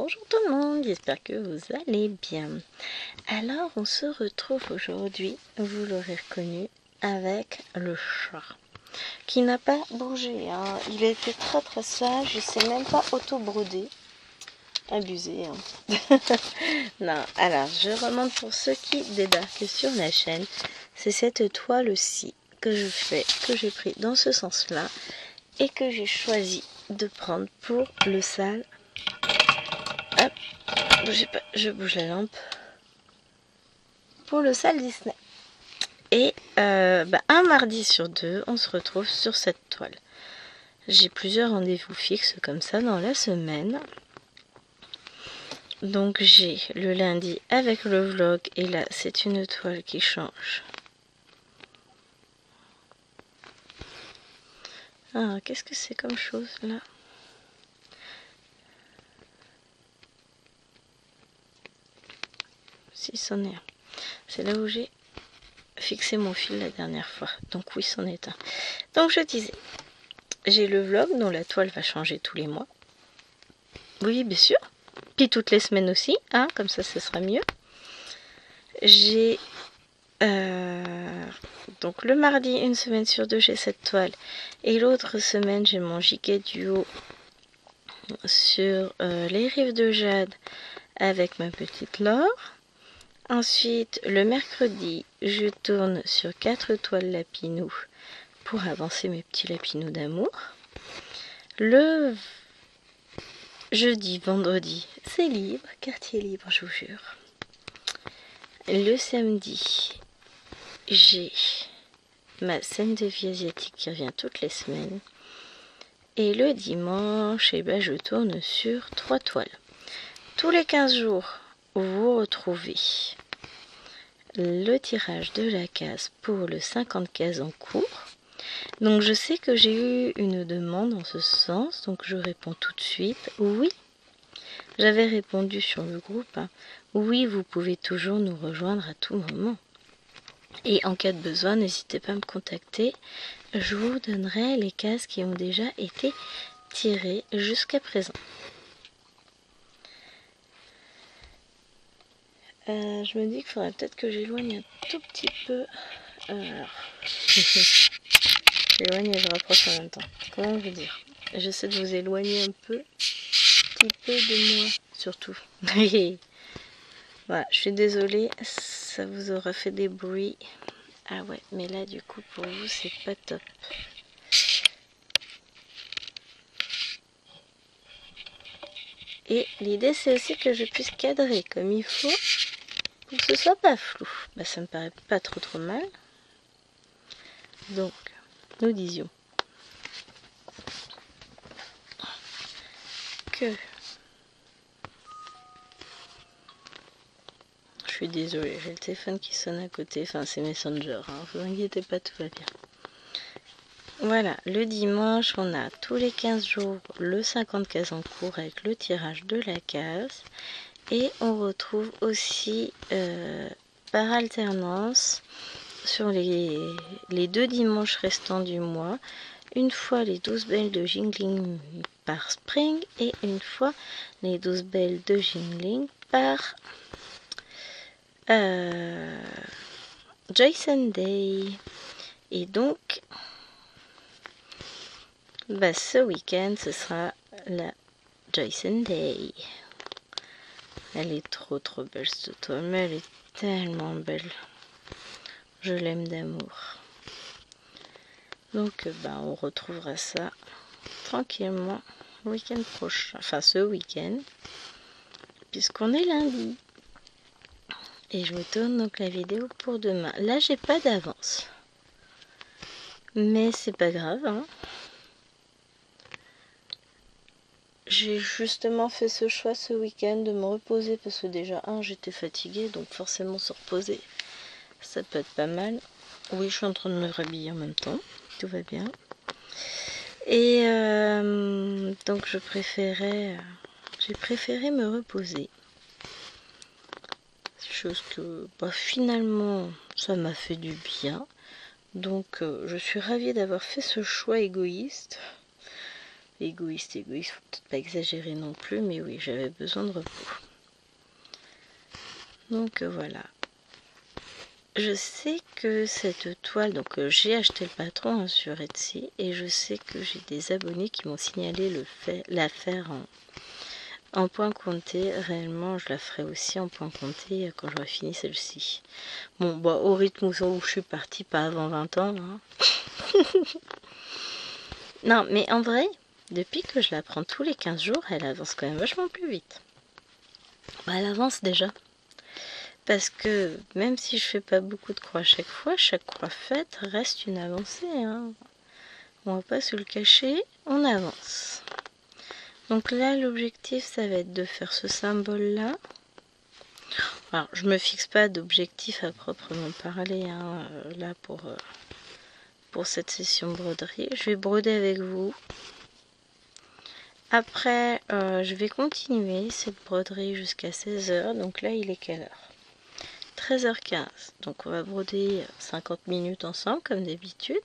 Bonjour tout le monde, j'espère que vous allez bien. Alors on se retrouve aujourd'hui, vous l'aurez reconnu, avec le chat qui n'a pas bougé, hein. Il a été très sage, il s'est même pas auto-brodé. Abusé, hein. Non, alors je remonte pour ceux qui débarquent sur la chaîne. C'est cette toile-ci que je fais, que j'ai pris dans ce sens-là et que j'ai choisi de prendre pour le sale. Hop, bougez pas, je bouge la lampe. Pour le sale Disney. Et un mardi sur deux, on se retrouve sur cette toile. J'ai plusieurs rendez-vous fixes comme ça dans la semaine. Donc j'ai le lundi avec le vlog et là c'est une toile qui change. Ah, qu'est-ce que c'est comme chose là? Si, c'en est un. C'est là où j'ai fixé mon fil la dernière fois. Donc oui, c'en est un. Donc je disais, j'ai le vlog dont la toile va changer tous les mois. Oui, bien sûr. Puis toutes les semaines aussi, hein, comme ça, ce sera mieux. J'ai donc le mardi, une semaine sur deux, j'ai cette toile. Et l'autre semaine, j'ai mon gilet duo sur les rives de Jade avec ma petite Laure. Ensuite, le mercredi, je tourne sur 4 toiles lapinous pour avancer mes petits lapinous d'amour. Le jeudi, vendredi, c'est libre, quartier libre, je vous jure. Le samedi, j'ai ma scène de vie asiatique qui revient toutes les semaines. Et le dimanche, je tourne sur 3 toiles. Tous les 15 jours, vous retrouvez le tirage de la case pour le 50 cases en cours. Donc je sais que j'ai eu une demande en ce sens, donc je réponds tout de suite oui. J'avais répondu sur le groupe, hein. Oui, vous pouvez toujours nous rejoindre à tout moment. Et en cas de besoin, n'hésitez pas à me contacter. Je vous donnerai les cases qui ont déjà été tirées jusqu'à présent. Je me dis qu'il faudrait peut-être que j'éloigne un tout petit peu. Alors, j'éloigne et je rapproche en même temps. Comment vous dire? J'essaie de vous éloigner un petit peu de moi, surtout. Voilà, je suis désolée, ça vous aura fait des bruits. Ah ouais, mais là du coup pour vous c'est pas top. Et l'idée c'est aussi que je puisse cadrer comme il faut pour que ce soit pas flou. Bah ça me paraît pas trop mal. Donc nous disions que je suis désolée, j'ai le téléphone qui sonne à côté, enfin c'est Messenger, hein. Vous inquiétez pas, tout va bien. Voilà, le dimanche, on a tous les 15 jours le 50 cases en cours avec le tirage de la case. Et on retrouve aussi par alternance sur les 2 dimanches restants du mois, une fois les 12 belles de Jingling par Spring et une fois les 12 belles de Jingling par Joyce Day. Et donc, ce week-end, ce sera la Joyce Day. Elle est trop belle cette toile, mais elle est tellement belle. Je l'aime d'amour. Donc on retrouvera ça tranquillement le week-end prochain. Enfin ce week-end. Puisqu'on est lundi. Et je vous tourne donc la vidéo pour demain. Là j'ai pas d'avance. Mais c'est pas grave, hein. J'ai justement fait ce choix ce week-end de me reposer parce que déjà, j'étais fatiguée, donc forcément se reposer, ça peut être pas mal. Oui, je suis en train de me rhabiller en même temps, tout va bien. Et donc j'ai préféré me reposer. Chose que finalement, ça m'a fait du bien. Donc je suis ravie d'avoir fait ce choix égoïste. égoïste, faut peut-être pas exagérer non plus, mais oui, j'avais besoin de repos. Donc voilà. Je sais que cette toile, donc j'ai acheté le patron sur Etsy, et je sais que j'ai des abonnés qui m'ont signalé la faire en point compté. Réellement, je la ferai aussi en point compté quand j'aurai fini celle-ci. Bon, bah, au rythme où je suis partie, pas avant 20 ans. Hein. Non, mais en vrai, depuis que je la prends tous les 15 jours, elle avance quand même vachement plus vite. Bah, elle avance déjà. Parce que même si je fais pas beaucoup de croix à chaque fois, chaque croix faite reste une avancée. Hein. On va pas se le cacher, on avance. Donc là, l'objectif, ça va être de faire ce symbole-là. Alors, je me fixe pas d'objectif à proprement parler, hein, là, pour cette session broderie. Je vais broder avec vous. Après, je vais continuer cette broderie jusqu'à 16h. Donc là, il est quelle heure? 13h15. Donc on va broder 50 minutes ensemble, comme d'habitude.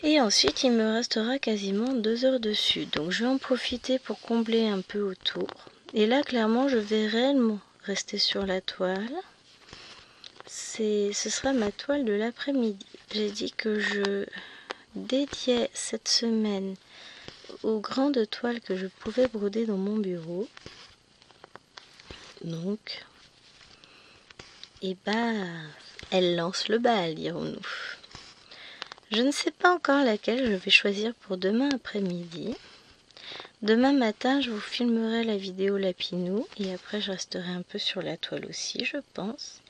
Et ensuite, il me restera quasiment 2 heures dessus. Donc je vais en profiter pour combler un peu autour. Et là, clairement, je vais réellement rester sur la toile. Ce sera ma toile de l'après-midi. J'ai dit que je dédiais cette semaine aux grandes toiles que je pouvais broder dans mon bureau. Donc, et bah, elle lance le bal, dirons-nous. Je ne sais pas encore laquelle je vais choisir pour demain après-midi. Demain matin, je vous filmerai la vidéo Lapinou et après je resterai un peu sur la toile aussi, je pense.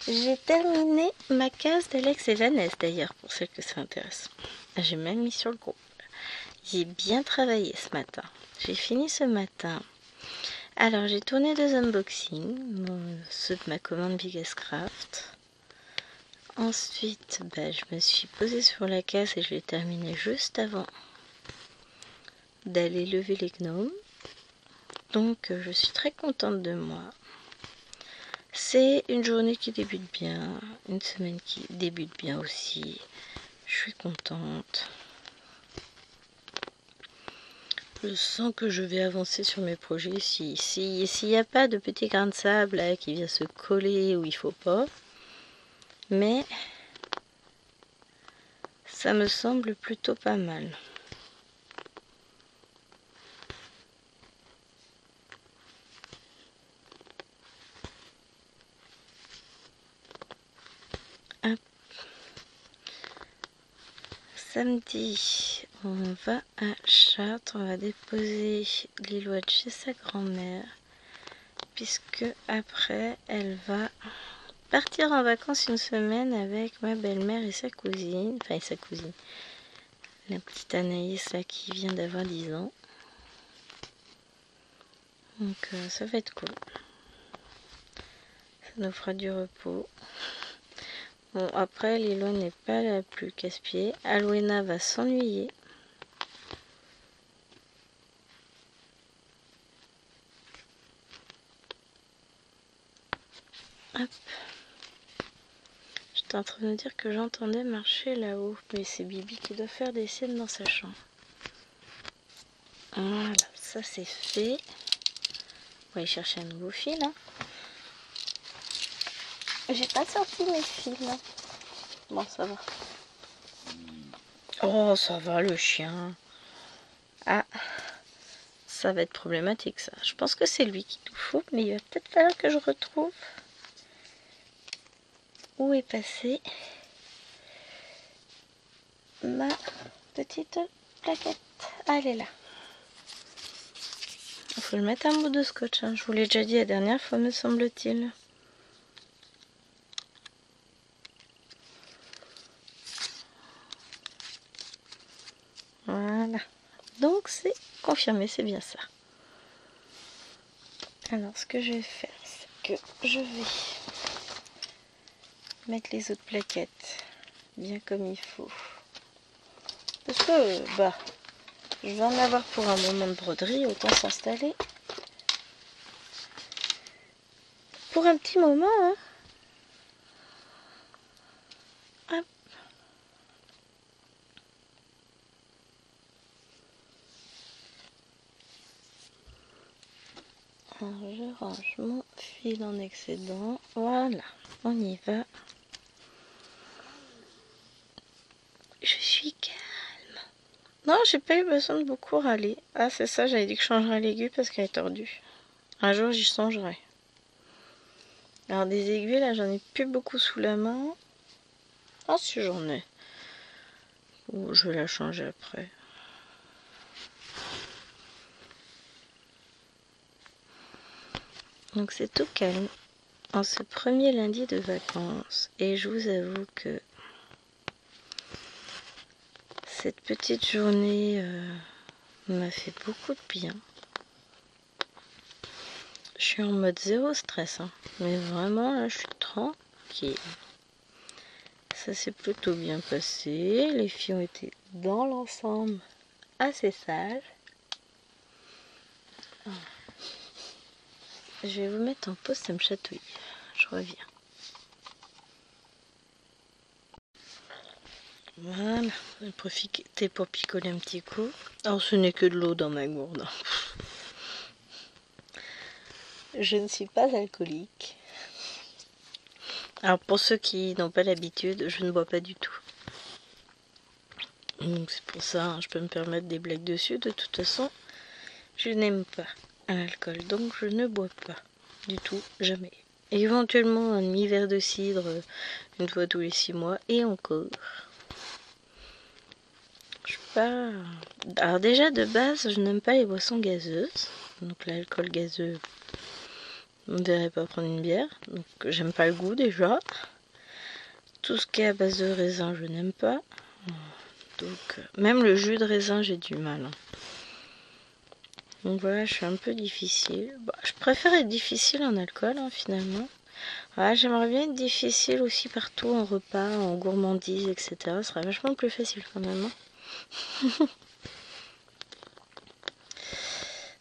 J'ai terminé ma case d'Alex et Vanessa d'ailleurs, pour celles que ça intéresse. J'ai même mis sur le groupe. J'ai bien travaillé ce matin. J'ai fini ce matin. Alors, j'ai tourné 2 unboxings, ceux de ma commande Biggest Craft. Ensuite, je me suis posée sur la case et je l'ai terminée juste avant d'aller lever les gnomes. Donc, je suis très contente de moi. C'est une journée qui débute bien, une semaine qui débute bien aussi. Je suis contente. Je sens que je vais avancer sur mes projets. S'il n'y a pas de petit grain de sable là, qui vient se coller où il faut pas. Mais ça me semble plutôt pas mal. Hop. Samedi, on va à Chartres, on va déposer Lilouette chez sa grand-mère, puisque après elle va partir en vacances une semaine avec ma belle-mère et sa cousine, la petite Anaïs là qui vient d'avoir 10 ans. Donc ça va être cool. Ça nous fera du repos. Bon, après, Lilo n'est pas la plus casse-pied. Alwena va s'ennuyer. Hop. J'étais en train de dire que j'entendais marcher là-haut. Mais c'est Bibi qui doit faire des siennes dans sa chambre. Voilà, ça c'est fait. On va aller chercher un nouveau fil. Hein. J'ai pas sorti mes fils. Hein. Bon, ça va. Oh, ça va le chien. Ah, ça va être problématique ça. Je pense que c'est lui qui tout fout, mais il va peut-être falloir que je retrouve où est passée ma petite plaquette. Ah, elle est là. Il faut le mettre un bout de scotch. Hein. Je vous l'ai déjà dit la dernière fois, me semble-t-il. Voilà. Donc c'est confirmé, c'est bien ça. Alors ce que je vais faire, c'est que je vais mettre les autres plaquettes bien comme il faut. Parce que je vais en avoir pour un moment de broderie, autant s'installer. Pour un petit moment, hein. Hop. Alors je range mon fil en excédent. Voilà, on y va. Je suis calme. Non, j'ai pas eu besoin de beaucoup râler. Ah, c'est ça, j'avais dit que je changerais l'aiguille parce qu'elle est tordue. Un jour, j'y songerai. Alors, des aiguilles, là, j'en ai plus beaucoup sous la main. Ah, si j'en ai. Ou je vais la changer après. Donc, c'est tout calme en ce premier lundi de vacances. Et je vous avoue que cette petite journée m'a fait beaucoup de bien. Je suis en mode zéro stress, hein. Mais vraiment là je suis tranquille. Ça s'est plutôt bien passé. Les filles ont été dans l'ensemble assez sages. Je vais vous mettre en pause, ça me chatouille. Je reviens. Voilà, j'ai profité pour picoler un petit coup. Alors ce n'est que de l'eau dans ma gourde. Je ne suis pas alcoolique. Alors pour ceux qui n'ont pas l'habitude, je ne bois pas du tout. Donc c'est pour ça, hein, je peux me permettre des blagues dessus. De toute façon, je n'aime pas l'alcool, donc je ne bois pas du tout, jamais. Éventuellement un demi-verre de cidre une fois tous les 6 mois, et encore. Je suis pas... Alors déjà de base, je n'aime pas les boissons gazeuses. Donc l'alcool gazeux, on ne verrait pas prendre une bière. Donc j'aime pas le goût déjà. Tout ce qui est à base de raisin, je n'aime pas. Donc même le jus de raisin, j'ai du mal. Donc voilà, je suis un peu difficile. Bah, je préfère être difficile en alcool, hein, finalement. Voilà, j'aimerais bien être difficile aussi partout, en repas, en gourmandise, etc. Ce serait vachement plus facile quand même. Hein.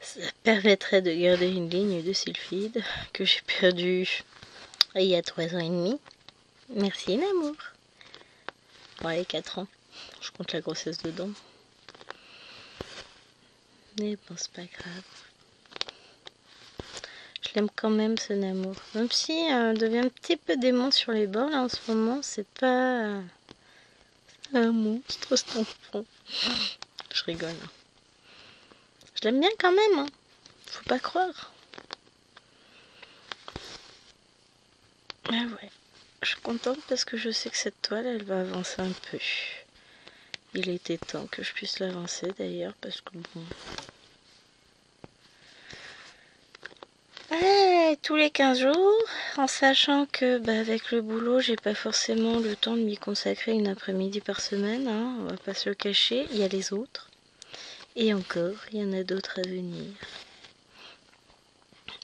Ça permettrait de garder une ligne de sulfide que j'ai perdue il y a 3 ans et demi. Merci l'amour. Ouais, 4 ans. Je compte la grossesse dedans. Mais bon, c'est pas grave. Je l'aime quand même, ce Namour. Même si elle devient un petit peu démon sur les bords, là, en ce moment, c'est pas un monstre, cet enfant. Je rigole. Je l'aime bien quand même, hein. Faut pas croire. Ah ouais. Je suis contente parce que je sais que cette toile, elle va avancer un peu. Il était temps que je puisse l'avancer d'ailleurs, parce que bon... Ouais, tous les 15 jours, en sachant que avec le boulot, j'ai pas forcément le temps de m'y consacrer une après-midi par semaine, hein, on va pas se le cacher, il y a les autres. Et encore, il y en a d'autres à venir.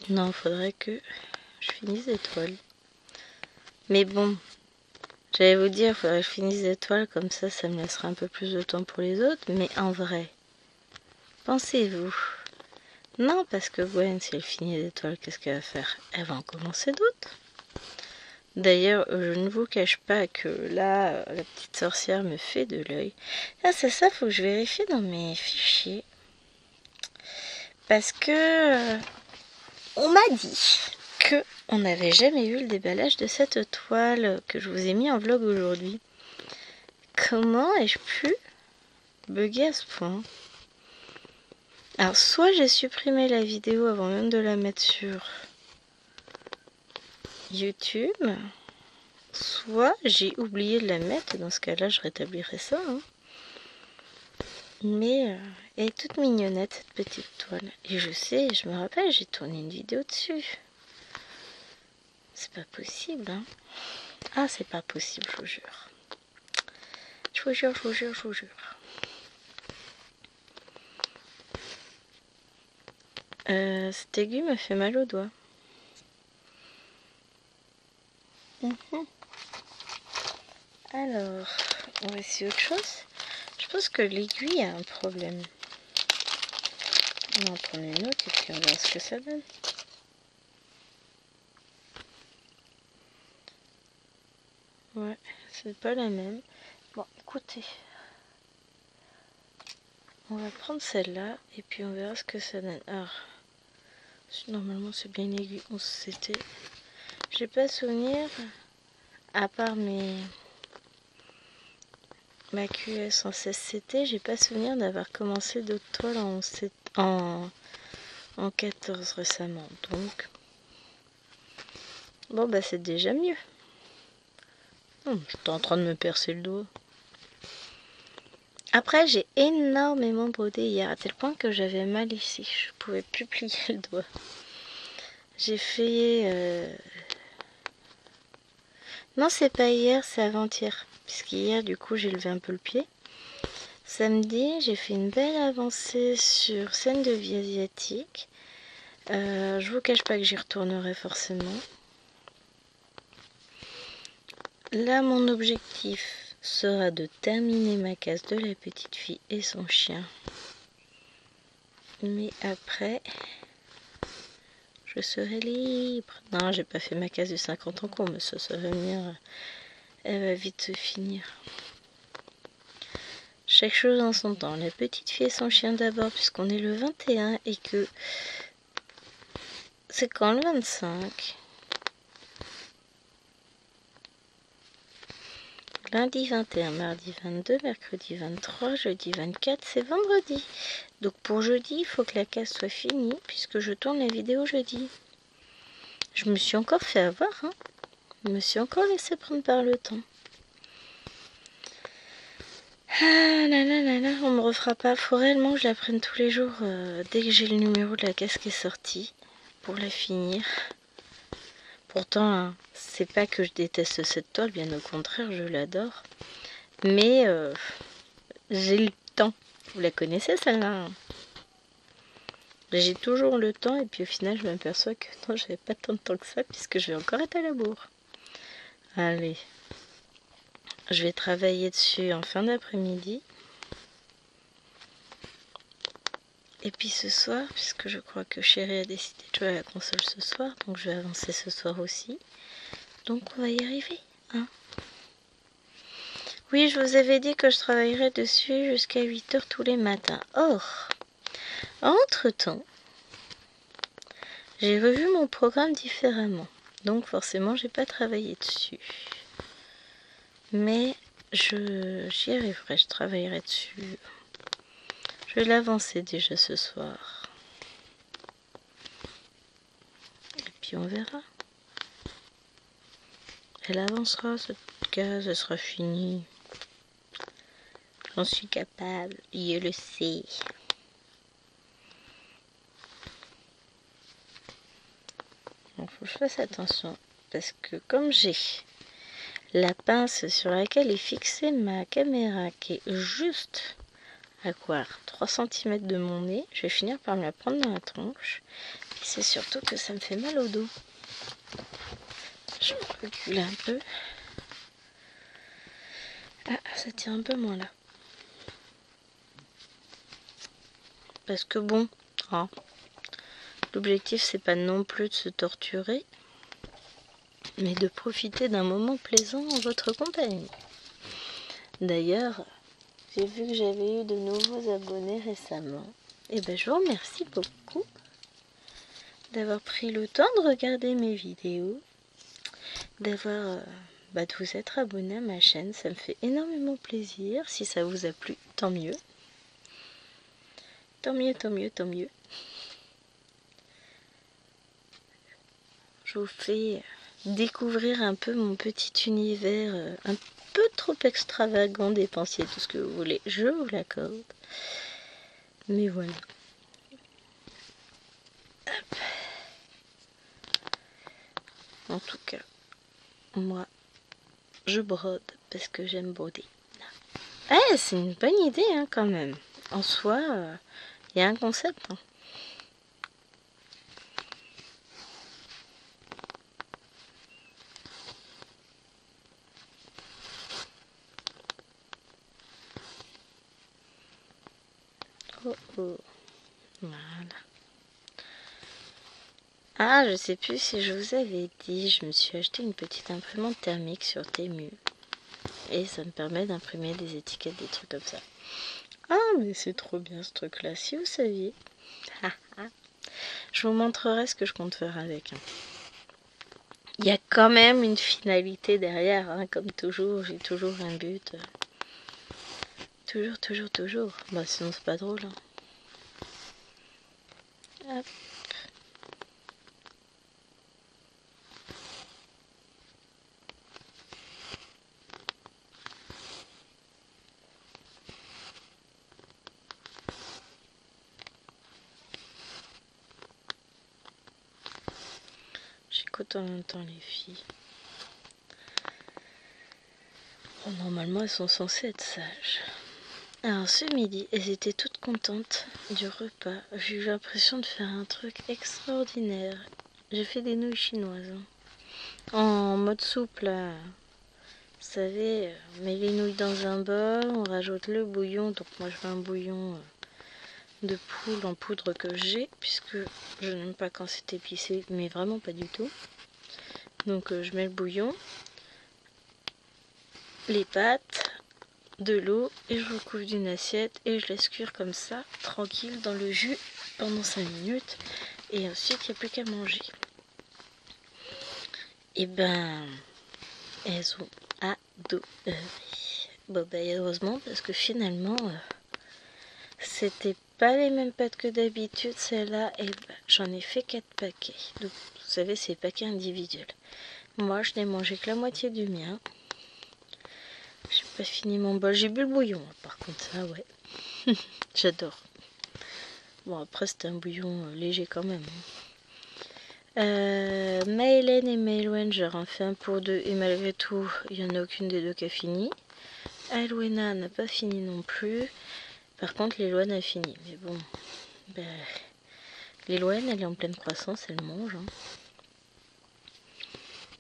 Non, faudrait que je finisse les toiles. Mais bon, j'allais vous dire, faudrait que je finisse les toiles, comme ça me laissera un peu plus de temps pour les autres. Mais en vrai, pensez-vous? Non, parce que Gwen, si elle finit les toiles, qu'est-ce qu'elle va faire? Elle va en commencer d'autres. D'ailleurs, je ne vous cache pas que là, la petite sorcière me fait de l'œil. Ah, c'est ça, faut que je vérifie dans mes fichiers. Parce que on m'a dit que on n'avait jamais vu le déballage de cette toile que je vous ai mis en vlog aujourd'hui. Comment ai-je pu bugger à ce point? Alors, soit j'ai supprimé la vidéo avant même de la mettre sur YouTube, soit j'ai oublié de la mettre. Dans ce cas-là, je rétablirai ça. Hein. Mais elle est toute mignonnette, cette petite toile. Et je sais, je me rappelle, j'ai tourné une vidéo dessus. C'est pas possible, hein. Ah, c'est pas possible, je vous jure. Je vous jure, je vous jure, je vous jure. Cette aiguille me fait mal au doigt. Alors, on va essayer autre chose. Je pense que l'aiguille a un problème. On va en prendre une autre et puis on verra ce que ça donne. Ouais, c'est pas la même. Bon, écoutez. On va prendre celle-là et puis on verra ce que ça donne. Alors, Normalement c'est bien une aiguille 11 CT. J'ai pas souvenir, à part ma QS en 16 CT, j'ai pas souvenir d'avoir commencé d'autres toiles en 14 récemment. Donc, bon bah c'est déjà mieux. J'étais en train de me percer le doigt. Après, j'ai énormément brodé hier, à tel point que j'avais mal ici. Je pouvais plus plier le doigt. J'ai fait... Non, c'est pas hier, c'est avant-hier. Puisqu'hier, du coup, j'ai levé un peu le pied. Samedi, j'ai fait une belle avancée sur scène de vie asiatique. Je vous cache pas que j'y retournerai forcément. Là, mon objectif sera de terminer ma case de la petite fille et son chien. Mais après, je serai libre. Non, j'ai pas fait ma case de 50 ans court, mais ça va venir. Elle va vite se finir. Chaque chose en son temps. La petite fille et son chien d'abord, puisqu'on est le 21 et que c'est quand le 25. Lundi 21, mardi 22, mercredi 23, jeudi 24, c'est vendredi. Donc pour jeudi, il faut que la case soit finie, puisque je tourne la vidéo jeudi. Je me suis encore fait avoir, hein. Je me suis encore laissé prendre par le temps. Ah là là là là, on me refera pas. Faut réellement que je la prenne tous les jours dès que j'ai le numéro de la case qui est sorti pour la finir. Pourtant, hein, c'est pas que je déteste cette toile, bien au contraire, je l'adore. Mais j'ai le temps. Vous la connaissez celle-là? J'ai toujours le temps et puis au final je m'aperçois que non, j'avais pas tant de temps que ça puisque je vais encore être à la bourre. Allez, je vais travailler dessus en fin d'après-midi. Et puis ce soir, puisque je crois que Chérie a décidé de jouer à la console ce soir, donc je vais avancer ce soir aussi. Donc on va y arriver, hein. Oui, je vous avais dit que je travaillerais dessus jusqu'à 8 h tous les matins. Or, entre-temps, j'ai revu mon programme différemment. Donc forcément, j'ai pas travaillé dessus. Mais j'y arriverai, je travaillerai dessus. Je vais l'avancer déjà ce soir. Et puis on verra. Elle avancera, cette case, elle sera finie. J'en suis capable, je le sais. Donc faut que je fasse attention. Parce que comme j'ai la pince sur laquelle est fixée ma caméra, qui est juste à quoi 3 cm de mon nez, je vais finir par me la prendre dans la tronche. Et c'est surtout que ça me fait mal au dos. Je vais reculer un peu. Ah, ça tient un peu moins là. Parce que bon, hein, l'objectif c'est pas non plus de se torturer, mais de profiter d'un moment plaisant en votre compagnie. D'ailleurs, j'ai vu que j'avais eu de nouveaux abonnés récemment. Et ben je vous remercie beaucoup d'avoir pris le temps de regarder mes vidéos, d'avoir de vous être abonné à ma chaîne. Ça me fait énormément plaisir. Si ça vous a plu, tant mieux. Tant mieux, tant mieux, tant mieux. Je vous fais découvrir un peu mon petit univers un peu trop extravagant, dépensier, tout ce que vous voulez. Je vous l'accorde. Mais voilà. Hop. En tout cas, moi, je brode parce que j'aime broder. Eh, c'est une bonne idée hein, quand même. En soi, il y a un concept. Hein. Oh oh. Voilà. Ah, je sais plus si je vous avais dit, je me suis acheté une petite imprimante thermique sur Temu. Et ça me permet d'imprimer des étiquettes, des trucs comme ça. Ah, mais c'est trop bien ce truc-là, si vous saviez. Je vous montrerai ce que je compte faire avec. Il y a quand même une finalité derrière, hein, comme toujours, j'ai toujours un but. Toujours. Bah sinon c'est pas drôle. Hein. Hop. J'écoute en même temps les filles. Oh, normalement elles sont censées être sages. Alors ce midi, elles étaient toutes contentes du repas. J'ai eu l'impression de faire un truc extraordinaire. J'ai fait des nouilles chinoises. En mode soupe là. Vous savez, on met les nouilles dans un bol, on rajoute le bouillon. Donc moi je fais un bouillon de poule en poudre que j'ai, puisque je n'aime pas quand c'est épicé, mais vraiment pas du tout. Donc je mets le bouillon, les pâtes, de l'eau et je recouvre d'une assiette et je laisse cuire comme ça, tranquille, dans le jus pendant 5 minutes. Et ensuite, il n'y a plus qu'à manger. Et ben, elles ont adoré. Bon, ben, heureusement, parce que finalement, c'était pas les mêmes pâtes que d'habitude. Celle-là, et ben, j'en ai fait 4 paquets. Donc, vous savez, c'est paquets individuels. Moi, je n'ai mangé que la moitié du mien. J'ai pas fini mon bol. J'ai bu le bouillon, par contre, ça, ouais. J'adore. Bon, après, c'était un bouillon léger quand même. Maëlène et Maëlwen, j'en ai fait un pour deux. Et malgré tout, il n'y en a aucune des deux qui a fini. Alwena n'a pas fini non plus. Par contre, Léloine a fini. Mais bon, ben, Léloine, elle est en pleine croissance, elle mange. Hein.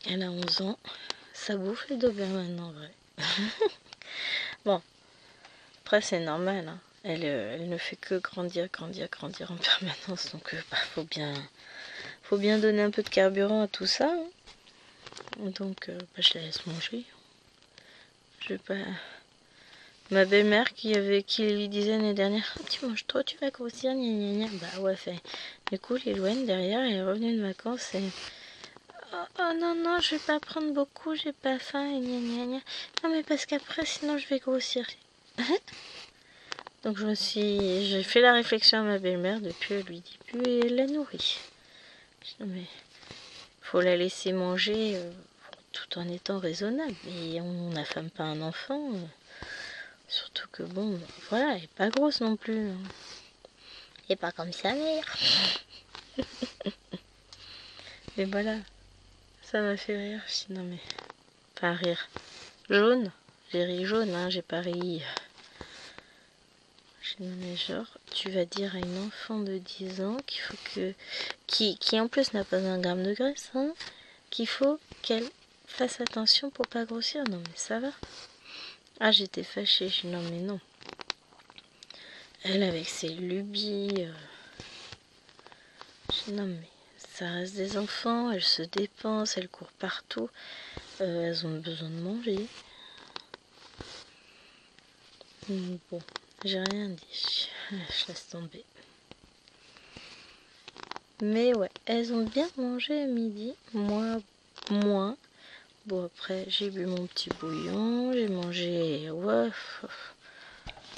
Elle a 11 ans. Ça bouffe les Doberman en vrai. Bon, après, c'est normal. Hein. Elle ne fait que grandir en permanence. Donc, bah, faut bien donner un peu de carburant à tout ça. Hein. Donc, bah, je la laisse manger. Je vais pas... Ma belle-mère qui lui disait l'année dernière, oh, tu manges trop, tu vas grossir, gna gna gna. Bah ouais, fait. Du coup, Léloine, derrière, elle est revenue de vacances et... Oh non, je vais pas prendre beaucoup, j'ai pas faim, et gna gna gna. Non mais parce qu'après, sinon je vais grossir. Donc j'ai fait la réflexion à ma belle-mère, depuis elle lui dit plus et elle la nourrit. Mais faut la laisser manger tout en étant raisonnable. Et on n'affame pas un enfant. Surtout que bon, voilà, elle est pas grosse non plus. Elle est pas comme sa mère. Mais voilà, ça m'a fait rire. Non mais, pas rire. Jaune, j'ai ri jaune, hein, j'ai pas ri. Non mais genre, tu vas dire à une enfant de 10 ans qu'il faut que... Qui en plus n'a pas un gramme de graisse, hein, qu'il faut qu'elle fasse attention pour pas grossir. Non mais ça va. Ah, j'étais fâchée, je dis non mais non. Elle avec ses lubies... Je dis non mais ça reste des enfants, elles se dépensent, elles courent partout. Elles ont besoin de manger. Bon, j'ai rien dit. Je laisse tomber. Mais ouais, elles ont bien mangé à midi. Moi, moins. Bon, après, j'ai bu mon petit bouillon. J'ai mangé, ouais,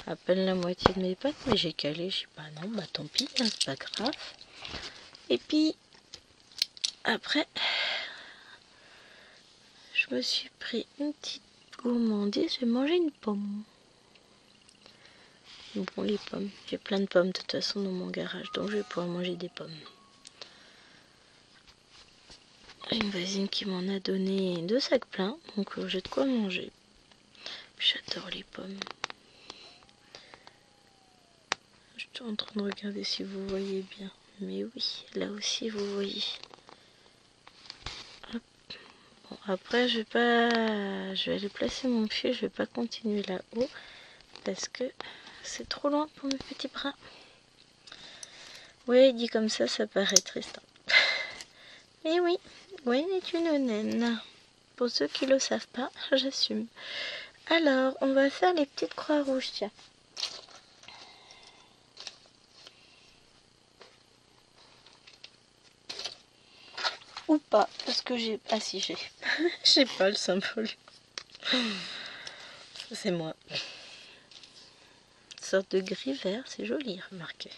à peine la moitié de mes pâtes. Mais j'ai calé. Je dis, bah non, bah tant pis, hein, c'est pas grave. Et puis, après, je me suis pris une petite gourmandise. J'ai mangé une pomme. Bon, les pommes. J'ai plein de pommes de toute façon dans mon garage. Donc, je vais pouvoir manger des pommes. J'ai une voisine qui m'en a donné 2 sacs pleins. Donc, j'ai de quoi manger. J'adore les pommes. Je suis en train de regarder si vous voyez bien. Mais oui, là aussi vous voyez. Hop. Bon, après je vais aller placer mon pied. Je vais pas continuer là-haut parce que c'est trop loin pour mes petits bras. Oui, dit comme ça paraît triste. Mais oui, Gwen est une naine. Pour ceux qui le savent pas, j'assume. Alors, on va faire les petites croix rouges, tiens. Ou pas, parce que j'ai... Ah si, j'ai... j'ai pas le symbole. C'est moi. Une sorte de gris-vert, c'est joli, remarquez.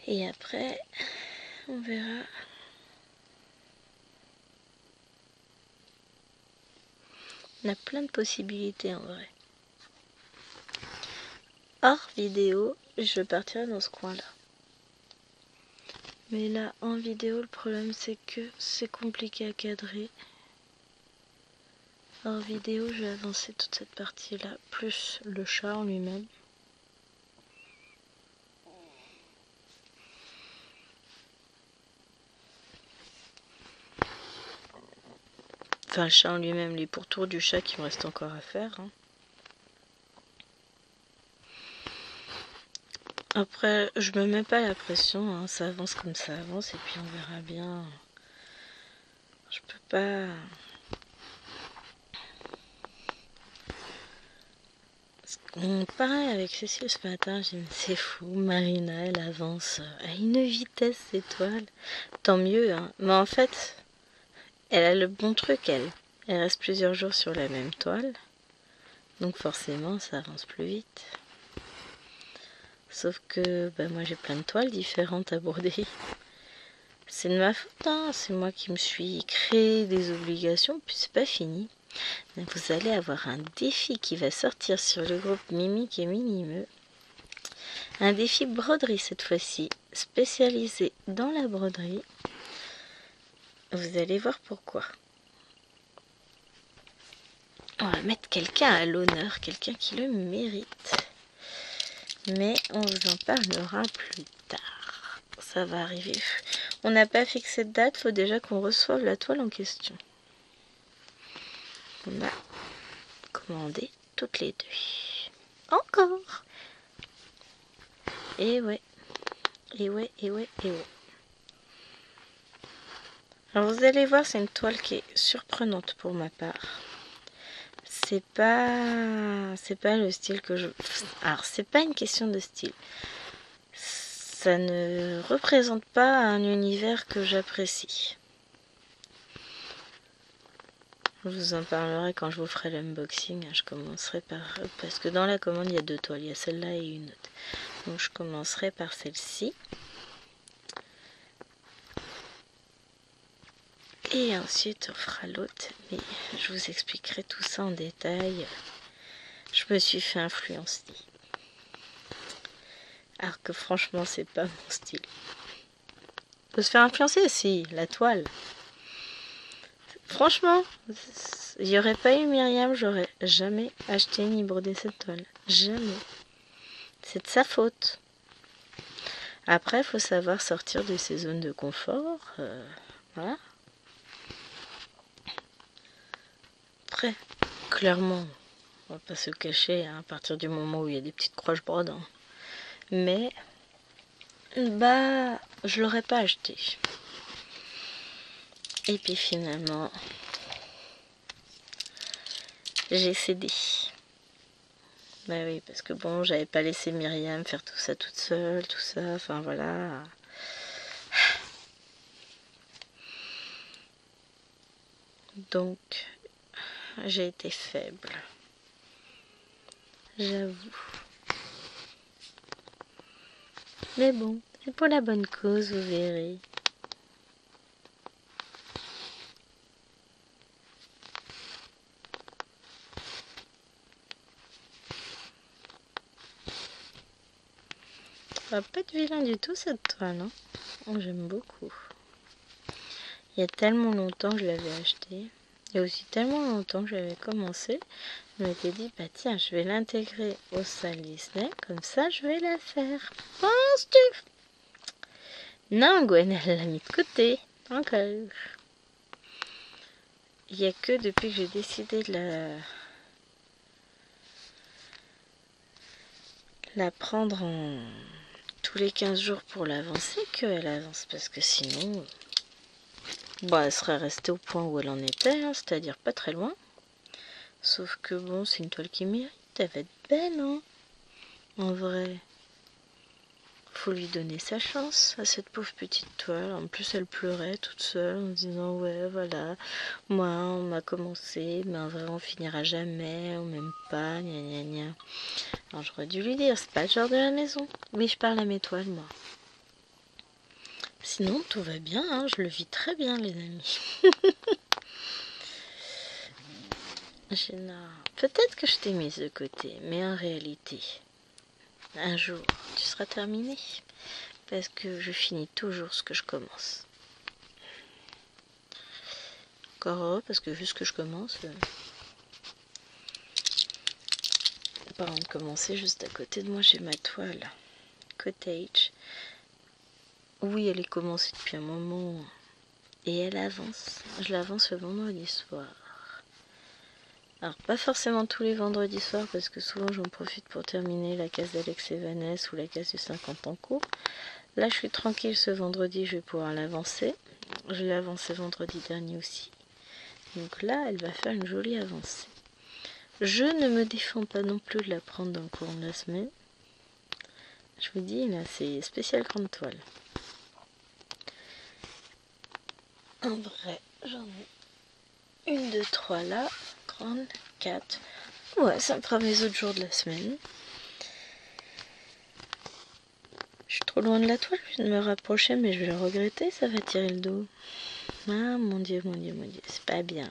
Et après, on verra. On a plein de possibilités en vrai. Hors vidéo, je partirai dans ce coin-là. Mais là, en vidéo, le problème c'est que c'est compliqué à cadrer. Hors vidéo, je vais avancer toute cette partie-là, plus le chat en lui-même. Enfin, le chat en lui-même, les pourtours du chat qui me reste encore à faire. Hein. Après, je me mets pas la pression, hein. Ça avance comme ça avance et puis on verra bien. Je peux pas... Pareil avec Cécile ce matin, j'ai dit c'est fou, Marina elle avance à une vitesse étoile. Tant mieux, hein. Mais en fait, elle a le bon truc, elle. Elle reste plusieurs jours sur la même toile. Donc forcément, ça avance plus vite. Sauf que moi j'ai plein de toiles différentes à broder. C'est de ma faute, hein. C'est moi qui me suis créé des obligations, puis c'est pas fini. Vous allez avoir un défi qui va sortir sur le groupe Mimique et Minimeux. Un défi broderie cette fois-ci, spécialisé dans la broderie. Vous allez voir pourquoi. On va mettre quelqu'un à l'honneur, quelqu'un qui le mérite. Mais on vous en parlera plus tard. Ça va arriver. On n'a pas fixé de date, il faut déjà qu'on reçoive la toile en question. On a commandé toutes les deux. Encore. Et ouais. Et ouais, et ouais, et ouais. Alors vous allez voir, c'est une toile qui est surprenante pour ma part. C'est pas le style que je... Alors, c'est pas une question de style. Ça ne représente pas un univers que j'apprécie. Je vous en parlerai quand je vous ferai l'unboxing. Je commencerai par... Parce que dans la commande, il y a deux toiles. Il y a celle-là et une autre. Donc, je commencerai par celle-ci. Et ensuite, on fera l'autre. Mais je vous expliquerai tout ça en détail. Je me suis fait influencer. Alors que franchement, c'est pas mon style. Peut se faire influencer, si, la toile. Franchement, il n'y aurait pas eu Myriam, j'aurais jamais acheté ni brodé cette toile. Jamais. C'est de sa faute. Après, il faut savoir sortir de ses zones de confort. Voilà. Après, clairement, on va pas se cacher hein, à partir du moment où il y a des petites croches brodes. Hein. Mais, je l'aurais pas acheté. Et puis finalement, j'ai cédé. Bah oui, parce que bon, j'avais pas laissé Myriam faire tout ça toute seule, tout ça, enfin voilà. Donc, j'ai été faible. J'avoue. Mais bon, c'est pour la bonne cause, vous verrez. Ça va pas être vilain du tout cette toile, hein. Oh, j'aime beaucoup. Il y a tellement longtemps que je l'avais acheté. Il y a aussi tellement longtemps que j'avais commencé. Je m'étais dit, bah tiens, je vais l'intégrer au salles Disney. Comme ça, je vais la faire. Penses-tu? Non, Gwen, elle l'a mis de côté. Encore. Il n'y a que depuis que j'ai décidé de la prendre en tous les 15 jours pour l'avancer qu'elle avance. Parce que sinon... Bon, elle serait restée au point où elle en était, hein, c'est-à-dire pas très loin. Sauf que bon, c'est une toile qui mérite, elle va être belle, hein. En vrai, faut lui donner sa chance à cette pauvre petite toile. En plus, elle pleurait toute seule en disant ouais, voilà, moi, on m'a commencé, mais en vrai, on finira jamais, on m'aime pas, gna gna gna. Alors j'aurais dû lui dire, c'est pas le genre de la maison. Oui, je parle à mes toiles, moi. Sinon, tout va bien, hein, je le vis très bien, les amis. Peut-être que je t'ai mise de côté, mais en réalité, un jour, tu seras terminé. Parce que je finis toujours ce que je commence. Encore heureux, parce que vu ce que je commence, parlant de commencer, juste à côté de moi, j'ai ma toile Cottage. Oui, elle est commencée depuis un moment. Et elle avance. Je l'avance le vendredi soir. Alors, pas forcément tous les vendredis soirs, parce que souvent j'en profite pour terminer la case d'Alex et Vanessa ou la case du 50 en cours. Là, je suis tranquille ce vendredi, je vais pouvoir l'avancer. Je l'ai avancé vendredi dernier aussi. Donc là, elle va faire une jolie avancée. Je ne me défends pas non plus de la prendre dans le courant de la semaine. Je vous dis, là, c'est spécial grande toile. En vrai, j'en ai 1, 2, 3 là, grande, 4. Ouais, ça me fera mes autres jours de la semaine. Je suis trop loin de la toile, je viens de me rapprocher, mais je vais le regretter, ça va tirer le dos. Ah, mon dieu, mon dieu, mon dieu, c'est pas bien.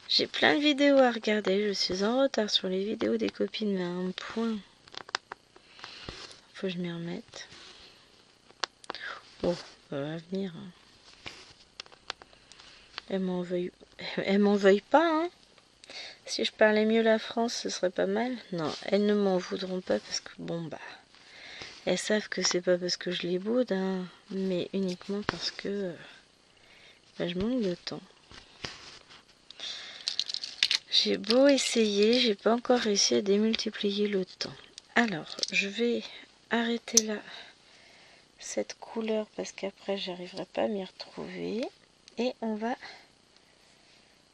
J'ai plein de vidéos à regarder, je suis en retard sur les vidéos des copines, mais à un point. Faut que je m'y remette. Oh, ça va venir. Elle m'en veuille pas, hein. Si je parlais mieux la France, ce serait pas mal. Non, elles ne m'en voudront pas parce que, bon, bah, elles savent que c'est pas parce que je les boude, hein, mais uniquement parce que bah, je manque de temps. J'ai beau essayer, j'ai pas encore réussi à démultiplier le temps. Alors, je vais arrêter là cette couleur parce qu'après, j'arriverai pas à m'y retrouver. Et on va...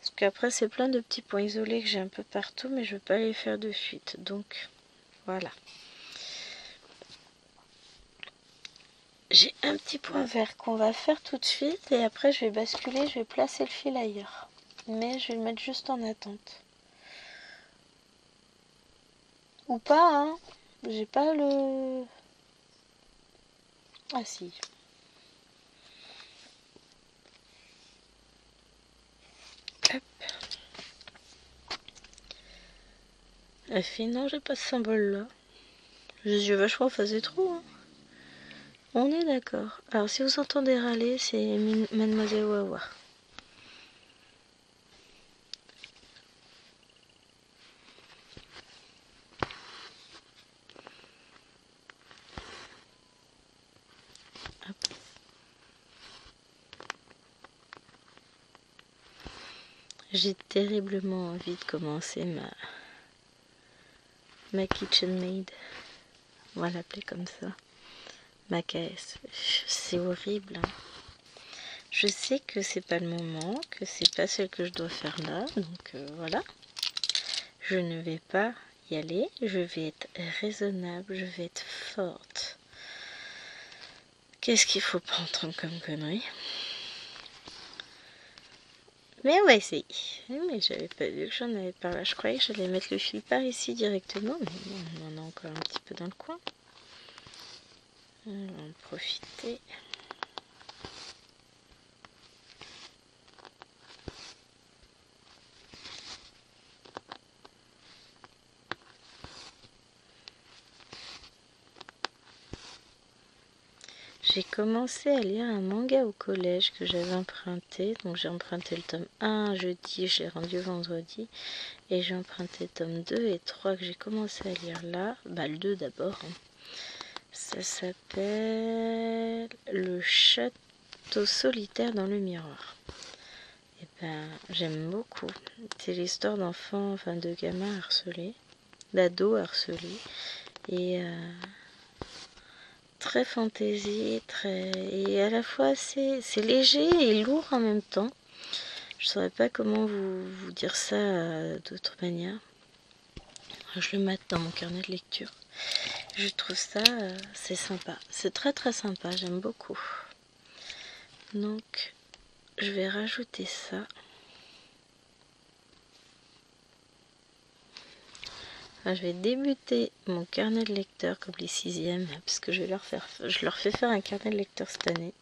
Parce qu'après, c'est plein de petits points isolés que j'ai un peu partout, mais je veux pas les faire de suite. Donc, voilà. J'ai un petit point vert qu'on va faire tout de suite et après je vais basculer, je vais placer le fil ailleurs. Mais je vais le mettre juste en attente. Ou pas, hein. J'ai pas le... Ah si. Hop. Elle fait non, j'ai pas ce symbole là. J'ai vachement phasé trop, hein. On est d'accord. Alors si vous entendez râler, c'est Mademoiselle Wawa. J'ai terriblement envie de commencer ma KitchenMaid. On va l'appeler comme ça. Ma KS. C'est horrible, hein. Je sais que c'est pas le moment, que c'est pas celle que je dois faire là, donc voilà. Je ne vais pas y aller, je vais être raisonnable, je vais être forte. Qu'est-ce qu'il faut prendre comme connerie? Mais on va essayer. Mais j'avais pas vu que j'en avais par là. Je croyais que j'allais mettre le fil par ici directement, mais bon, on en a encore un petit peu dans le coin. On va en profiter. J'ai commencé à lire un manga au collège que j'avais emprunté. Donc j'ai emprunté le tome 1 jeudi, je l'ai rendu vendredi. Et j'ai emprunté le tome 2 et 3 que j'ai commencé à lire là. Bah le 2 d'abord. Hein. Ça s'appelle Le Château solitaire dans le miroir. Et ben j'aime beaucoup. C'est l'histoire d'enfants, enfin de gamins harcelés, d'ados harcelés. Et... très fantaisie, et à la fois c'est léger et lourd en même temps. Je saurais pas comment vous dire ça d'autre manière. Je le mate dans mon carnet de lecture. Je trouve ça, c'est sympa. C'est très très sympa, j'aime beaucoup. Donc, je vais rajouter ça. Enfin, je vais débuter mon carnet de lecteur comme les 6e, parce que je leur fais faire un carnet de lecteur cette année.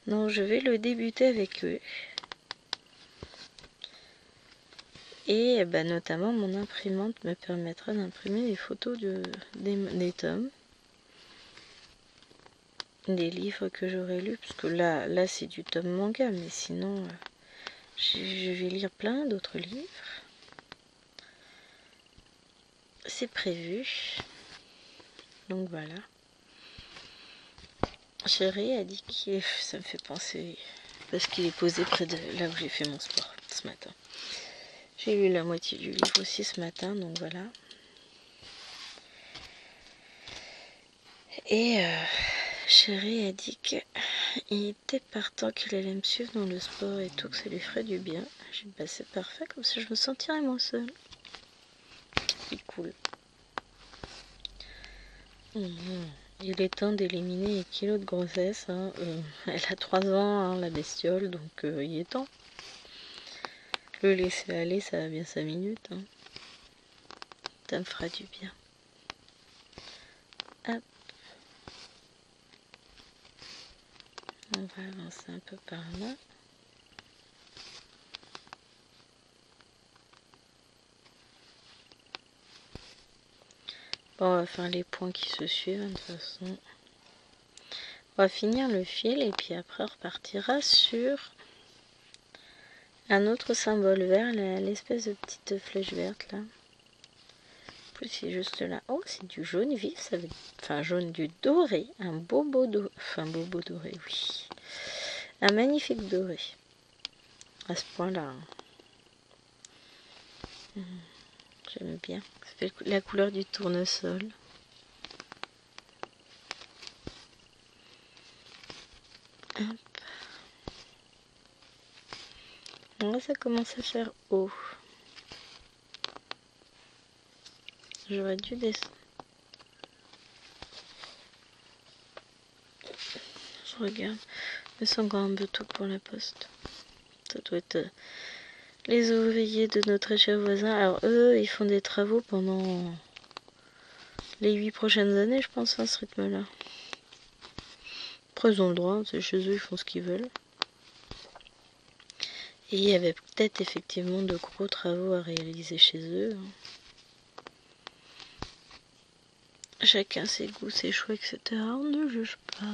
Donc, je vais le débuter avec eux. Et notamment, mon imprimante me permettra d'imprimer les photos des tomes. Des livres que j'aurais lus, parce que là c'est du tome manga, mais sinon je vais lire plein d'autres livres. C'est prévu. Donc voilà. Chéri a dit que ça me fait penser, parce qu'il est posé près de là où j'ai fait mon sport ce matin. J'ai lu la moitié du livre aussi ce matin, donc voilà. Et Chéri a dit qu'il était partant, qu'il allait me suivre dans le sport et tout, que ça lui ferait du bien. J'ai dit bah c'est parfait, comme ça je me sentirais moins seule. C'est cool. Il est temps d'éliminer les kilos de grossesse. Hein. Elle a 3 ans, hein, la bestiole, donc il est temps. Le laisser aller, ça va bien 5 minutes. Hein. Ça me fera du bien. Hop. On va avancer un peu par là. Bon, on va faire les points qui se suivent, de toute façon. On va finir le fil et puis après on repartira sur un autre symbole vert, l'espèce de petite flèche verte là. En plus c'est juste là. Oh, c'est du jaune vif, ça veut... enfin jaune, du doré, un bobo doré, enfin bobo doré, oui. Un magnifique doré. À ce point-là. J'aime bien. Ça fait la couleur du tournesol. Hop. Là, ça commence à faire haut. J'aurais dû descendre. Je regarde. Mais c'est encore un peu tôt pour la poste. Ça doit être les ouvriers de notre cher voisin. Alors eux, ils font des travaux pendant les 8 prochaines années, je pense, à ce rythme-là. Après, ils ont le droit, c'est chez eux, ils font ce qu'ils veulent. Et il y avait peut-être effectivement de gros travaux à réaliser chez eux. Chacun ses goûts, ses choix, etc. On ne juge pas.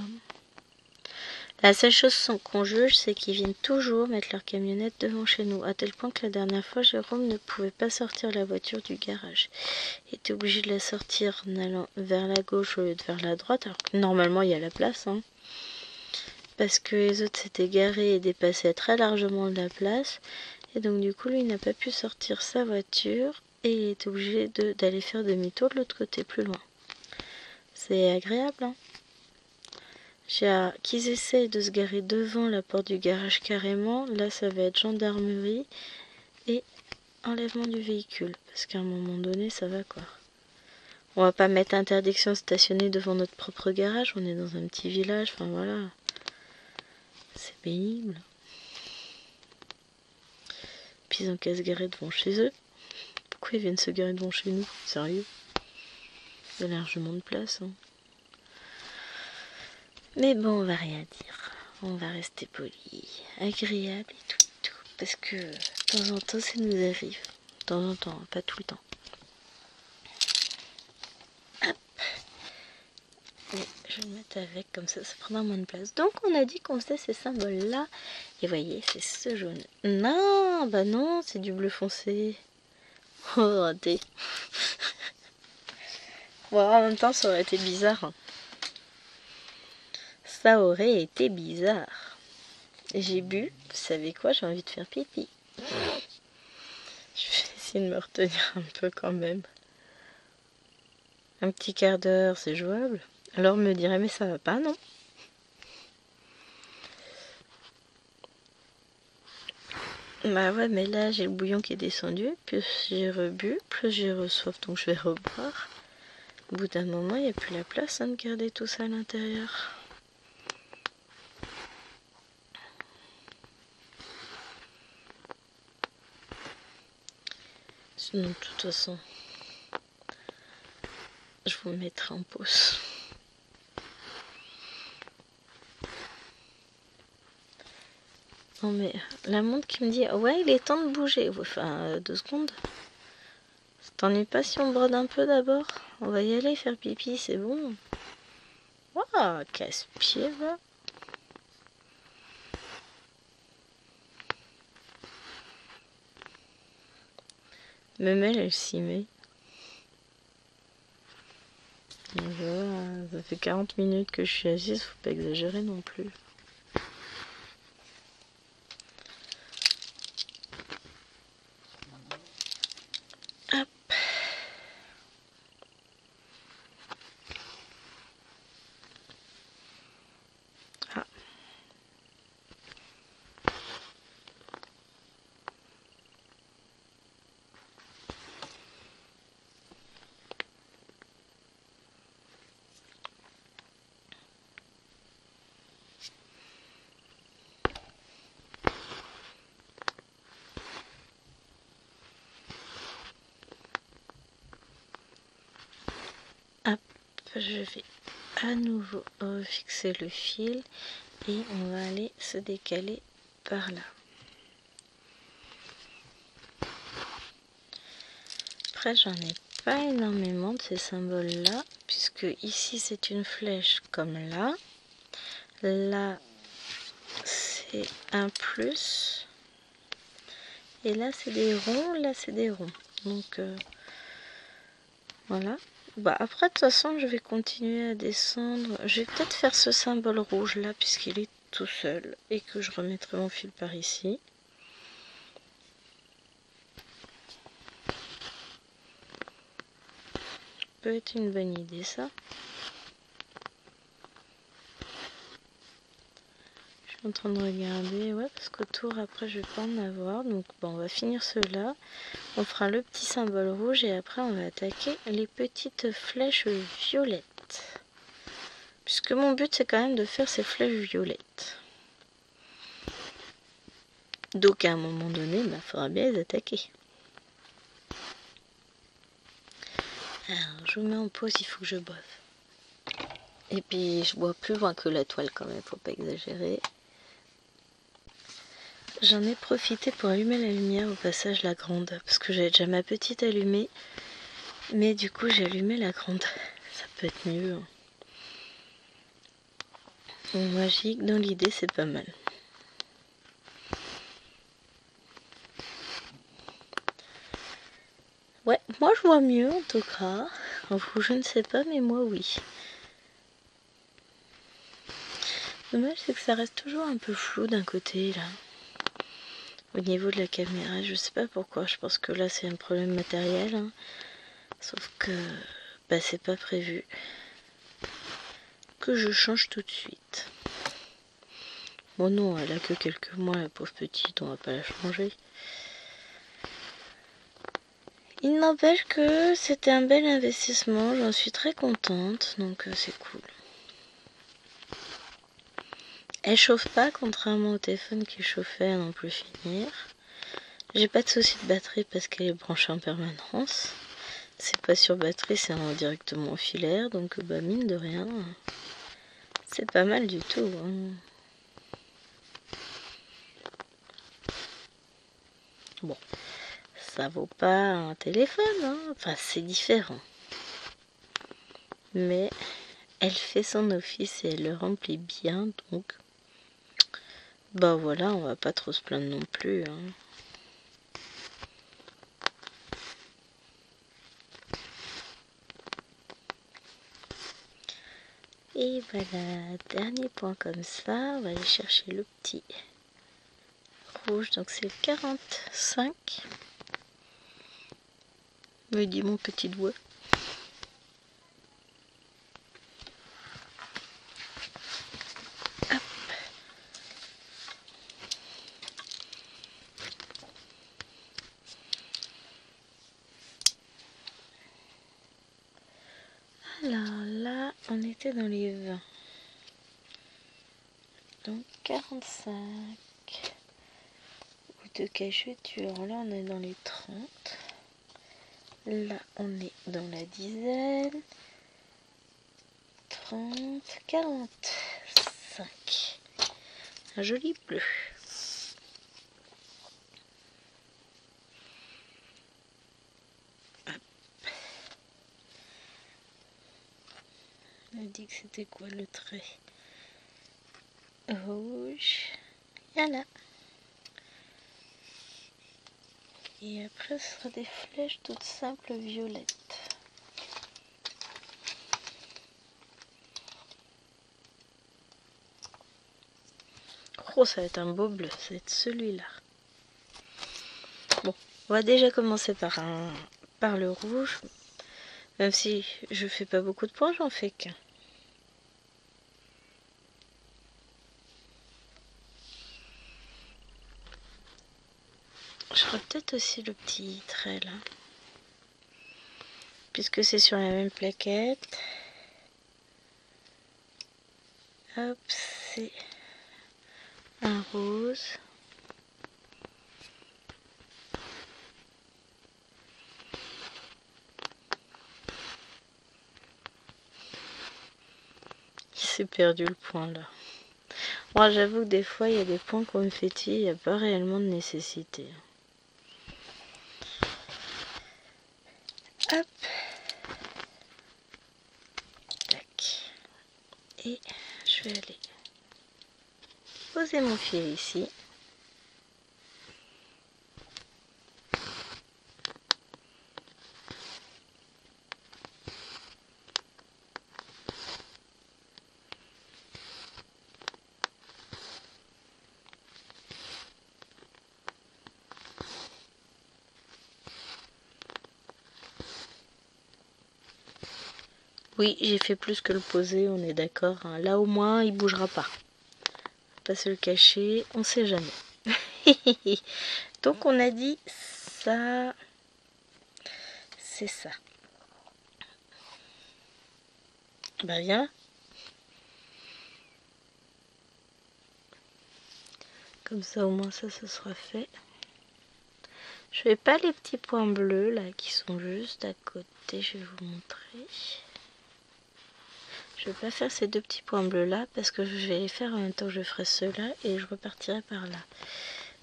La seule chose qu'on juge, c'est qu'ils viennent toujours mettre leur camionnette devant chez nous, à tel point que la dernière fois, Jérôme ne pouvait pas sortir la voiture du garage. Il était obligé de la sortir en allant vers la gauche au lieu de vers la droite, alors que normalement il y a la place, hein. Parce que les autres s'étaient garés et dépassaient très largement de la place, et donc du coup, lui, il n'a pas pu sortir sa voiture, et il est obligé d'aller faire demi-tour de l'autre côté, plus loin. C'est agréable, hein. Qu'ils essayent de se garer devant la porte du garage carrément, là ça va être gendarmerie et enlèvement du véhicule, parce qu'à un moment donné ça va quoi. On va pas mettre interdiction de stationner devant notre propre garage, on est dans un petit village, enfin voilà, c'est pénible. Puis ils ont qu'à se garer devant chez eux. Pourquoi ils viennent se garer devant chez nous? Sérieux? Il y a largement de place, hein. Mais bon, on va rien dire. On va rester poli, agréable et tout, parce que de temps en temps, ça nous arrive. De temps en temps, pas tout le temps. Hop. Et je vais le mettre avec, comme ça prendra moins de place. Donc, on a dit qu'on faisait ces symboles-là. Et voyez, c'est ce jaune. Non, bah non, c'est du bleu foncé. Oh, raté. Bon, en même temps, ça aurait été bizarre. Hein. Ça aurait été bizarre. J'ai bu, vous savez quoi, j'ai envie de faire pipi. Je vais essayer de me retenir un peu quand même. Un petit quart d'heure, c'est jouable. Alors me dirait mais ça va pas, non? Bah ouais, mais là j'ai le bouillon qui est descendu, plus j'ai rebu, plus j'ai reçoif, donc je vais reboire. Au bout d'un moment, il n'y a plus la place de garder tout ça à l'intérieur. Sinon, de toute façon, je vous mettrai en pause. Non mais la montre qui me dit ouais il est temps de bouger. Enfin 2 secondes. Ça t'ennuie pas si on brode un peu d'abord? On va y aller faire pipi, c'est bon. Waouh, casse-pied va. Même elle s'y met. Ça fait 40 minutes que je suis assise, faut pas exagérer non plus. Hop. Ah. Hop, je vais à nouveau fixer le fil et on va aller se décaler par là. Après j'en ai pas énormément de ces symboles là, puisque ici c'est une flèche comme là, là c'est un plus, et là c'est des ronds, là c'est des ronds, donc voilà. Bah après de toute façon je vais continuer à descendre, je vais peut-être faire ce symbole rouge là puisqu'il est tout seul et que je remettrai mon fil par ici. Peut être une bonne idée ça. Je suis en train de regarder, ouais, parce qu'autour après je vais pas en avoir, donc bon, on va finir cela. On fera le petit symbole rouge et après on va attaquer les petites flèches violettes. Puisque mon but c'est quand même de faire ces flèches violettes. Donc à un moment donné, il faudra bien les attaquer. Alors je vous mets en pause, il faut que je boive. Et puis je bois plus loin que la toile quand même, faut pas exagérer. J'en ai profité pour allumer la lumière au passage la grande, parce que j'avais déjà ma petite allumée, mais du coup j'ai allumé la grande. Ça peut être mieux. Magique, dans l'idée c'est pas mal. Ouais, moi je vois mieux en tout cas. Vous je ne sais pas, mais moi oui. Dommage c'est que ça reste toujours un peu flou d'un côté là. Au niveau de la caméra, je sais pas pourquoi, je pense que là c'est un problème matériel. Hein. Sauf que bah, c'est pas prévu que je change tout de suite. Bon non, elle a que quelques mois la pauvre petite, on va pas la changer. Il n'empêche que c'était un bel investissement, j'en suis très contente, donc c'est cool. Elle chauffe pas, contrairement au téléphone qui chauffait à n'en plus finir. J'ai pas de souci de batterie parce qu'elle est branchée en permanence. C'est pas sur batterie, c'est directement au filaire, donc bah mine de rien, c'est pas mal du tout. Hein. Bon, ça vaut pas un téléphone, hein. Enfin c'est différent. Mais elle fait son office et elle le remplit bien, donc bah voilà, on va pas trop se plaindre non plus. Hein. Et voilà, dernier point comme ça, on va aller chercher le petit rouge, donc c'est le 45. Me dit mon petit doigt. était dans les 20. Donc 45. Ou de cacheture. Là, on est dans les 30. Là, on est dans la dizaine. 30, 45. Un joli bleu. On a dit que c'était quoi le trait? Rouge. Voilà. Et après, ce sera des flèches toutes simples violettes. Oh, ça va être un beau bleu, ça va être celui-là. Bon, on va déjà commencer par le rouge. Même si je fais pas beaucoup de points, j'en fais qu'un. Je ferai peut-être aussi le petit trait là. Puisque c'est sur la même plaquette. Hop, c'est un rose. Il s'est perdu le point là. Moi j'avoue que des fois il y a des points qu'on me fait tirer, il n'y a pas réellement de nécessité. Hop. Tac. Et je vais aller poser mon fil ici. Oui, j'ai fait plus que le poser, on est d'accord. Hein. Là au moins, il bougera pas. Pas se le cacher, on sait jamais. Donc on a dit ça, c'est ça. Bah viens. Comme ça au moins ça se sera fait. Je fais pas les petits points bleus là qui sont juste à côté, je vais vous montrer. Je vais pas faire ces deux petits points bleus là parce que je vais les faire en même temps que je ferai ceux-là et je repartirai par là.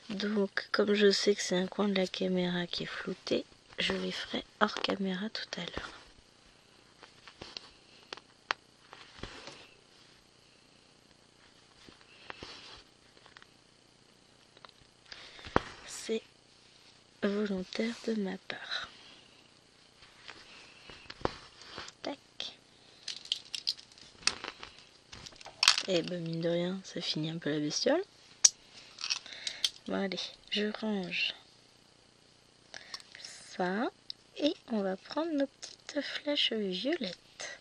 Donc comme je sais que c'est un coin de la caméra qui est flouté, je les ferai hors caméra tout à l'heure. C'est volontaire de ma part. Tac. Et ben mine de rien, ça finit un peu la bestiole. Bon allez, je range ça. Et on va prendre nos petites flèches violettes.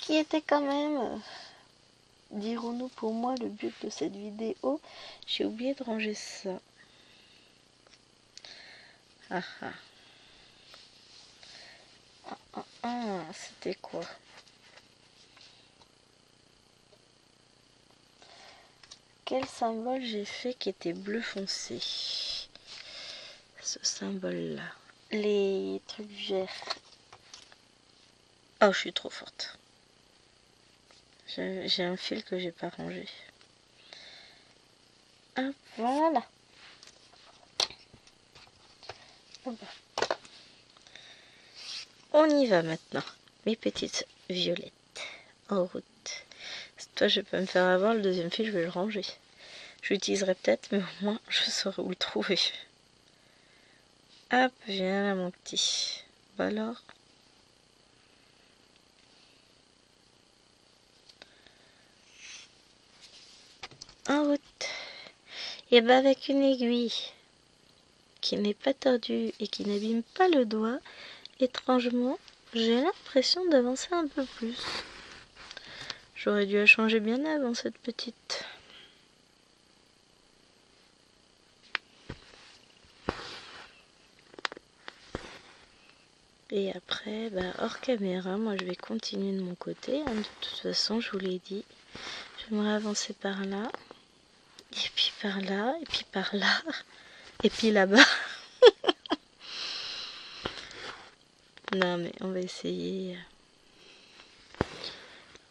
Qui étaient quand même, dirons-nous pour moi, le but de cette vidéo. J'ai oublié de ranger ça. Ah ah. C'était quoi? Quel symbole j'ai fait qui était bleu foncé? Ce symbole-là. Les trucs verts. Oh, je suis trop forte. J'ai un fil que j'ai pas rangé. Hop, voilà. On y va maintenant. Mes petites violettes. En route. Toi, je peux me faire avoir. Le deuxième fil, je vais le ranger. Je l'utiliserai peut-être, mais au moins, je saurai où le trouver. Hop, viens là, mon petit. Bah alors. En route. Et bah avec une aiguille qui n'est pas tordue et qui n'abîme pas le doigt, étrangement, j'ai l'impression d'avancer un peu plus. J'aurais dû la changer bien avant cette petite. Et après, hors caméra, moi je vais continuer de mon côté. Hein. De toute façon, je vous l'ai dit, j'aimerais avancer par là, et puis par là, et puis par là, et puis là-bas. Non, mais on va essayer.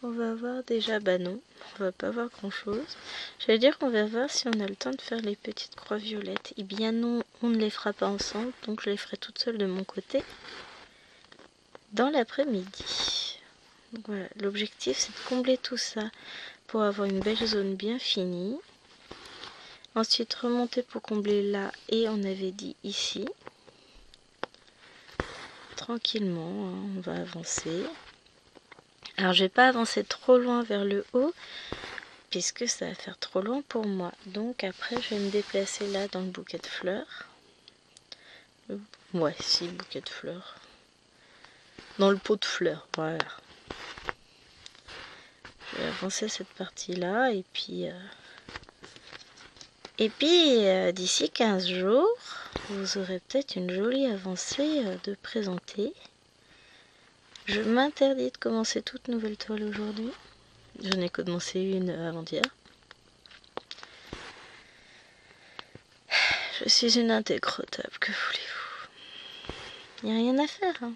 On va voir déjà, non, on va pas voir grand chose. J'allais dire qu'on va voir si on a le temps de faire les petites croix violettes. Eh bien non, on ne les fera pas ensemble, donc je les ferai toute seule de mon côté dans l'après-midi. Donc voilà, l'objectif c'est de combler tout ça pour avoir une belle zone bien finie. Ensuite remonter pour combler là et on avait dit ici. Tranquillement, hein, on va avancer. Alors je vais pas avancer trop loin vers le haut puisque ça va faire trop loin pour moi. Donc après je vais me déplacer là dans le bouquet de fleurs. Ouais, si, bouquet de fleurs. Dans le pot de fleurs, voilà. Je vais avancer cette partie-là et puis... d'ici 15 jours, vous aurez peut-être une jolie avancée de présenter. Je m'interdis de commencer toute nouvelle toile aujourd'hui. Je n'ai que commencé une avant-hier. Je suis une intégrotable, que voulez-vous? Il n'y a rien à faire. Hein.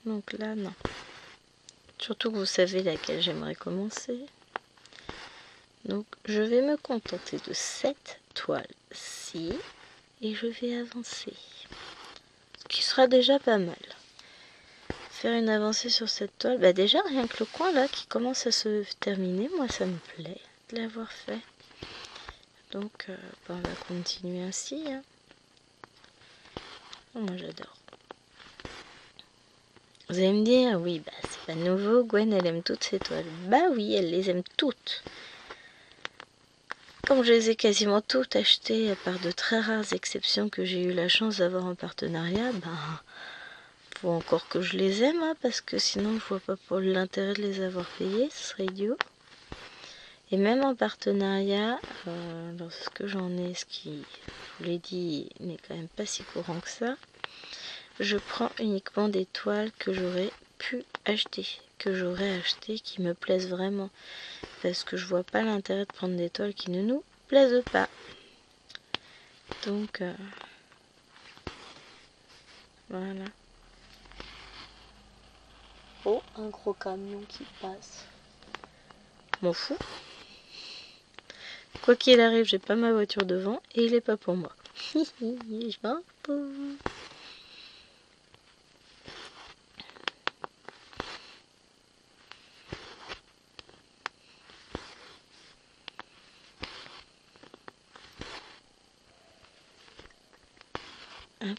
Donc là, non. Surtout que vous savez laquelle j'aimerais commencer. Donc je vais me contenter de cette toile-ci et je vais avancer. Ce qui sera déjà pas mal. Faire une avancée sur cette toile, déjà rien que le coin là qui commence à se terminer, moi ça me plaît de l'avoir fait. Donc on va continuer ainsi. Hein. Oh, moi j'adore. Vous allez me dire, oui, c'est pas nouveau, Gwen elle aime toutes ces toiles. Bah oui, elle les aime toutes. Comme je les ai quasiment toutes achetées, à part de très rares exceptions que j'ai eu la chance d'avoir en partenariat, faut encore que je les aime, hein, parce que sinon je vois pas pour l'intérêt de les avoir payées, ce serait idiot. Et même en partenariat, lorsque j'en ai, ce qui, je vous l'ai dit, n'est quand même pas si courant que ça, je prends uniquement des toiles que j'aurais pu acheter, que j'aurais acheté, qui me plaisent vraiment. Parce que je vois pas l'intérêt de prendre des toiles qui ne nous plaisent pas. Donc, voilà. Oh, un gros camion qui passe. M'en fous. Quoi qu'il arrive, j'ai pas ma voiture devant et il est pas pour moi. Je m'en fous. Hop.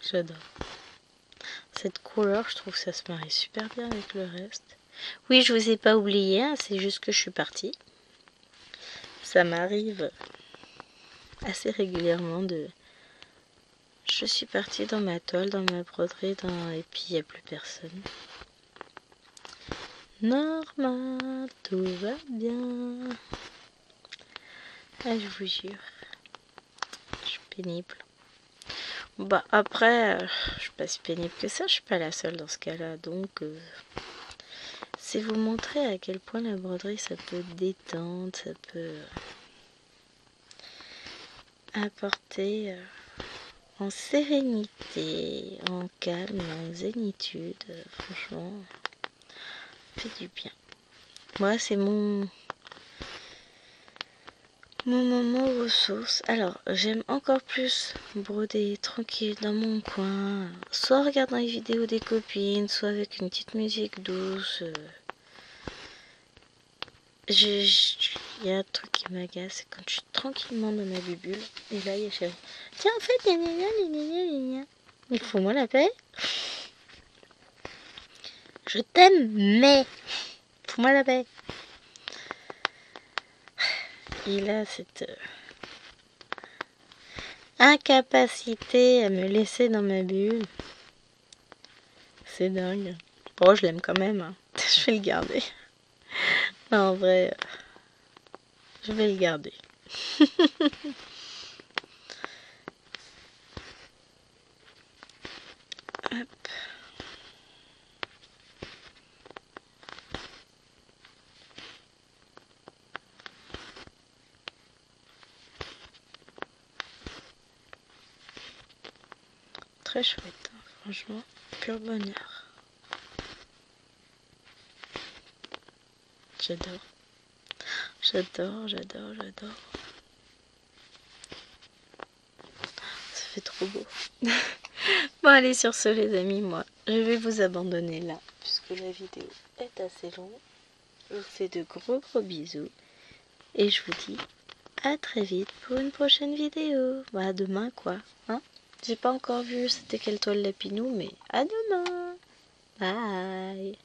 J'adore. Cette couleur, je trouve que ça se marie super bien avec le reste. Oui, je vous ai pas oublié, hein, c'est juste que je suis partie. Ça m'arrive assez régulièrement de... Je suis partie dans ma toile, dans ma broderie, et puis il n'y a plus personne. Normal, tout va bien. Ah, je vous jure. Je suis pénible. Après, je suis pas si pénible que ça, je suis pas la seule dans ce cas-là. Donc, c'est vous montrer à quel point la broderie, ça peut détendre, ça peut apporter en sérénité, en calme, en zénitude. Franchement, ça fait du bien. Moi, c'est mon moment ressource. Alors, j'aime encore plus broder tranquille dans mon coin, soit en regardant les vidéos des copines, soit avec une petite musique douce. Il y a un truc qui m'agace, c'est quand je suis tranquillement dans ma bulle, et là, il y a chérie. Tiens, en fait, il faut moi la paix. Je t'aime, mais faut moi la paix. Et là, incapacité à me laisser dans ma bulle. C'est dingue. Bon, je l'aime quand même. Hein. Je vais le garder. Non, en vrai, je vais le garder. Hop. Très chouette, hein, franchement, pur bonheur. J'adore. J'adore, j'adore, j'adore. Ça fait trop beau. Bon, allez, sur ce, les amis, moi, je vais vous abandonner là, puisque la vidéo est assez longue. Je vous fais de gros bisous. Et je vous dis à très vite pour une prochaine vidéo. Bah, à demain, quoi. Hein? J'ai pas encore vu c'était quelle toile Lapinou, mais à demain. Bye.